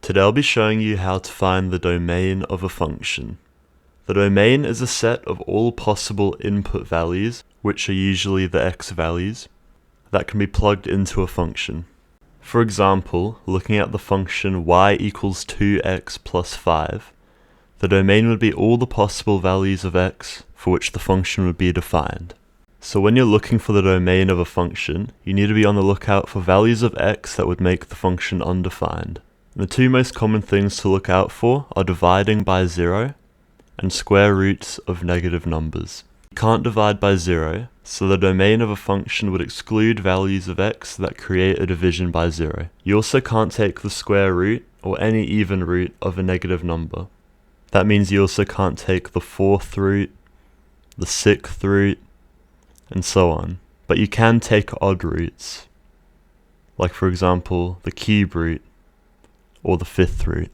Today I'll be showing you how to find the domain of a function. The domain is a set of all possible input values, which are usually the x values, that can be plugged into a function. For example, looking at the function y equals 2x plus 5, the domain would be all the possible values of x for which the function would be defined. So when you're looking for the domain of a function, you need to be on the lookout for values of x that would make the function undefined. The two most common things to look out for are dividing by 0 and square roots of negative numbers. You can't divide by 0, so the domain of a function would exclude values of x that create a division by 0. You also can't take the square root or any even root of a negative number. That means you also can't take the 4th root, the 6th root, and so on. But you can take odd roots, like for example the cube root or the 5th root.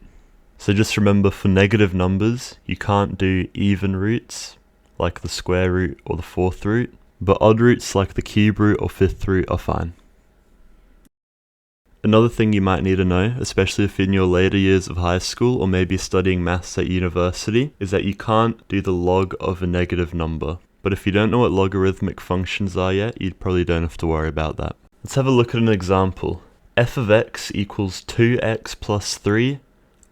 So just remember, for negative numbers you can't do even roots like the square root or the 4th root, but odd roots like the cube root or 5th root are fine. Another thing you might need to know, especially if in your later years of high school or maybe studying maths at university, is that you can't do the log of a negative number. But if you don't know what logarithmic functions are yet, you probably don't have to worry about that. Let's have a look at an example. F of x equals 2x plus 3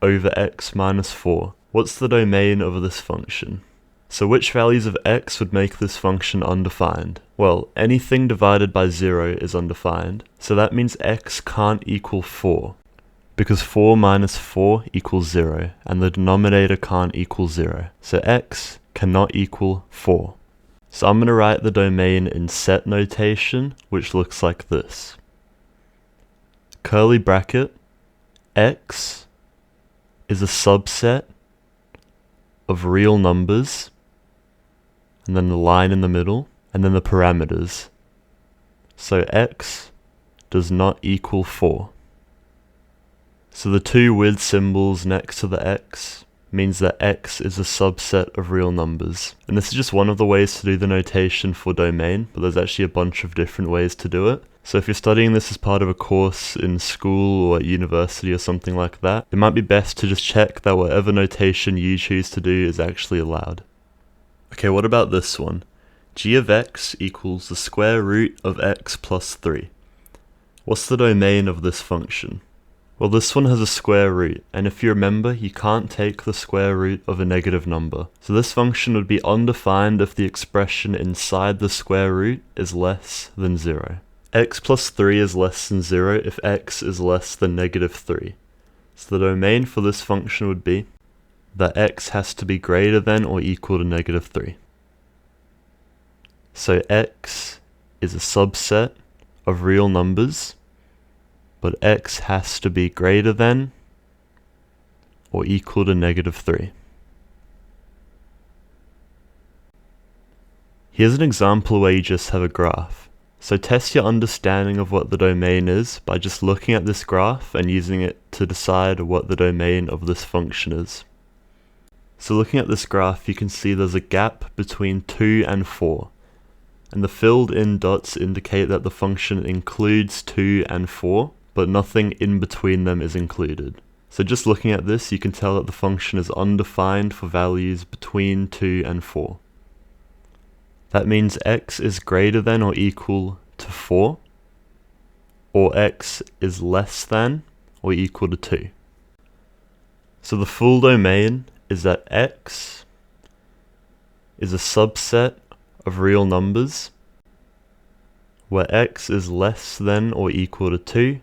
over x minus 4. What's the domain of this function? So which values of x would make this function undefined? Well, anything divided by 0 is undefined, so that means x can't equal 4, because 4 minus 4 equals 0, and the denominator can't equal 0, so x cannot equal 4. So I'm going to write the domain in set notation, which looks like this. Curly bracket, x is a subset of real numbers, and then the line in the middle, and then the parameters. So x does not equal 4. So the two with symbols next to the x means that x is a subset of real numbers. And this is just one of the ways to do the notation for domain, but there's actually a bunch of different ways to do it. So if you're studying this as part of a course in school or at university or something like that, it might be best to just check that whatever notation you choose to do is actually allowed. Okay, what about this one? G of x equals the square root of x plus 3. What's the domain of this function? Well, this one has a square root, and if you remember, you can't take the square root of a negative number. So this function would be undefined if the expression inside the square root is less than 0. X plus 3 is less than 0 if x is less than negative 3. So the domain for this function would be that x has to be greater than or equal to negative 3. So x is a subset of real numbers, but x has to be greater than or equal to negative 3. Here's an example where you just have a graph. So test your understanding of what the domain is by just looking at this graph and using it to decide what the domain of this function is. So looking at this graph, you can see there's a gap between 2 and 4. And the filled in dots indicate that the function includes 2 and 4, but nothing in between them is included. So just looking at this, you can tell that the function is undefined for values between 2 and 4. That means x is greater than or equal to 4, or x is less than or equal to 2. So the full domain is that x is a subset of real numbers where x is less than or equal to 2,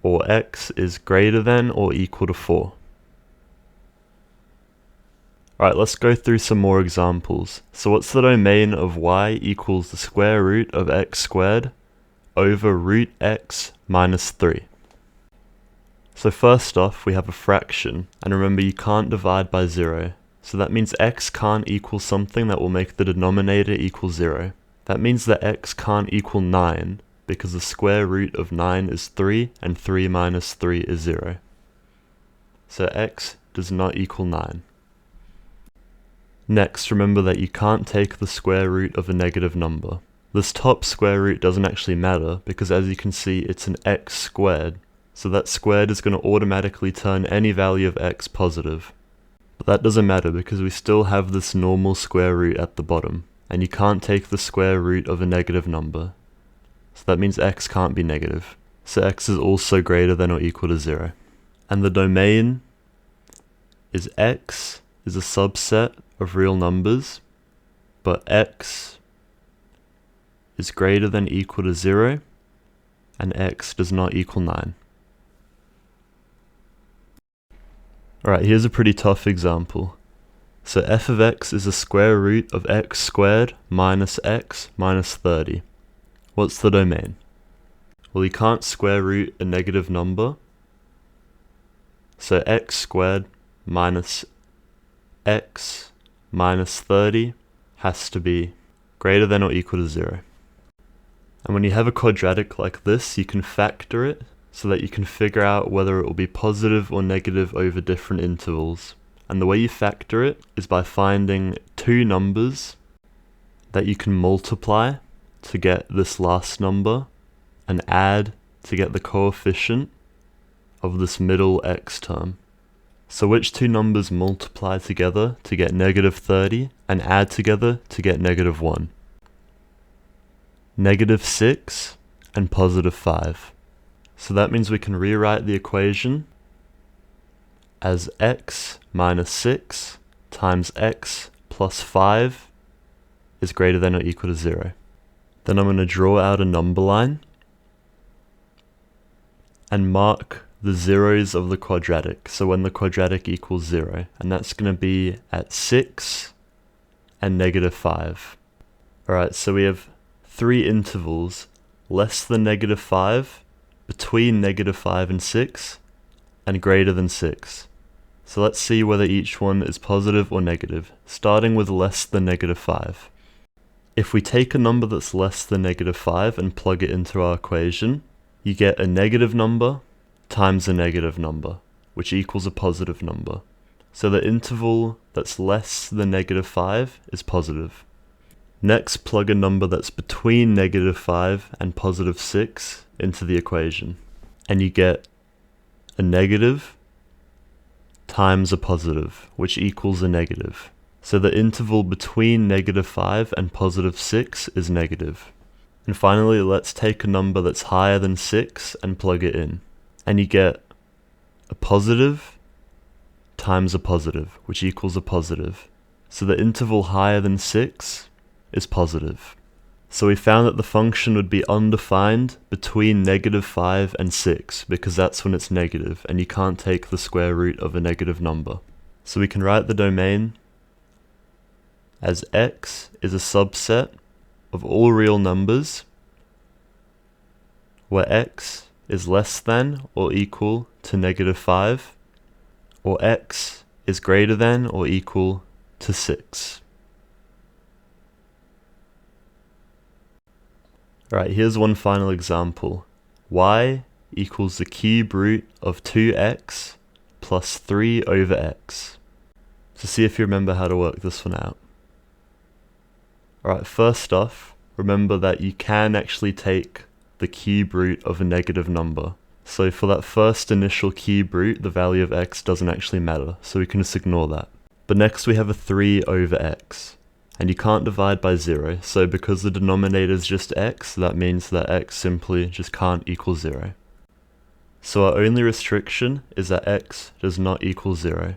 or x is greater than or equal to 4. Alright, let's go through some more examples. So what's the domain of y equals the square root of x squared over root x minus 3? So first off, we have a fraction, and remember you can't divide by 0. So that means x can't equal something that will make the denominator equal 0. That means that x can't equal 9, because the square root of 9 is 3, and 3 minus 3 is 0. So x does not equal 9. Next, remember that you can't take the square root of a negative number. This top square root doesn't actually matter, because as you can see, it's an x squared, so that squared is going to automatically turn any value of x positive. But that doesn't matter because we still have this normal square root at the bottom, and you can't take the square root of a negative number. So that means x can't be negative. So x is also greater than or equal to 0. And the domain is x is a subset of real numbers, but x is greater than or equal to 0, and x does not equal 9. Alright, here's a pretty tough example. So f of x is the square root of x squared minus x minus 30. What's the domain? Well, you can't square root a negative number, so x squared minus x minus 30 has to be greater than or equal to 0. And when you have a quadratic like this, you can factor it so that you can figure out whether it will be positive or negative over different intervals. And the way you factor it is by finding two numbers that you can multiply to get this last number and add to get the coefficient of this middle x term. So which two numbers multiply together to get negative 30 and add together to get negative 1? Negative 6 and positive 5. So that means we can rewrite the equation as x minus 6 times x plus 5 is greater than or equal to 0. Then I'm going to draw out a number line and mark the zeros of the quadratic, so when the quadratic equals 0, and that's going to be at 6 and negative 5. Alright, so we have three intervals less than negative 5, between negative 5 and 6, and greater than 6. So let's see whether each one is positive or negative, starting with less than negative 5. If we take a number that's less than negative 5 and plug it into our equation, you get a negative number times a negative number, which equals a positive number. So the interval that's less than negative 5 is positive. Next, plug a number that's between negative 5 and positive 6 into the equation, and you get a negative times a positive, which equals a negative. So the interval between negative 5 and positive 6 is negative. And finally, let's take a number that's higher than 6 and plug it in, and you get a positive times a positive, which equals a positive. So the interval higher than 6 is positive. So we found that the function would be undefined between negative 5 and 6, because that's when it's negative, and you can't take the square root of a negative number. So we can write the domain as x is a subset of all real numbers where x is less than or equal to negative 5, or x is greater than or equal to 6. Alright, here's one final example. Y equals the cube root of 2x plus 3 over x. So see if you remember how to work this one out. Alright, first off, remember that you can actually take the cube root of a negative number. So for that first initial cube root, the value of x doesn't actually matter, so we can just ignore that. But next we have a 3 over x. And you can't divide by 0, so because the denominator is just x, that means that x simply just can't equal 0. So our only restriction is that x does not equal 0.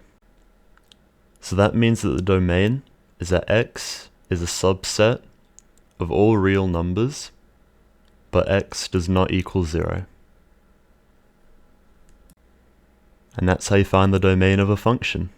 So that means that the domain is that x is a subset of all real numbers, but x does not equal 0. And that's how you find the domain of a function.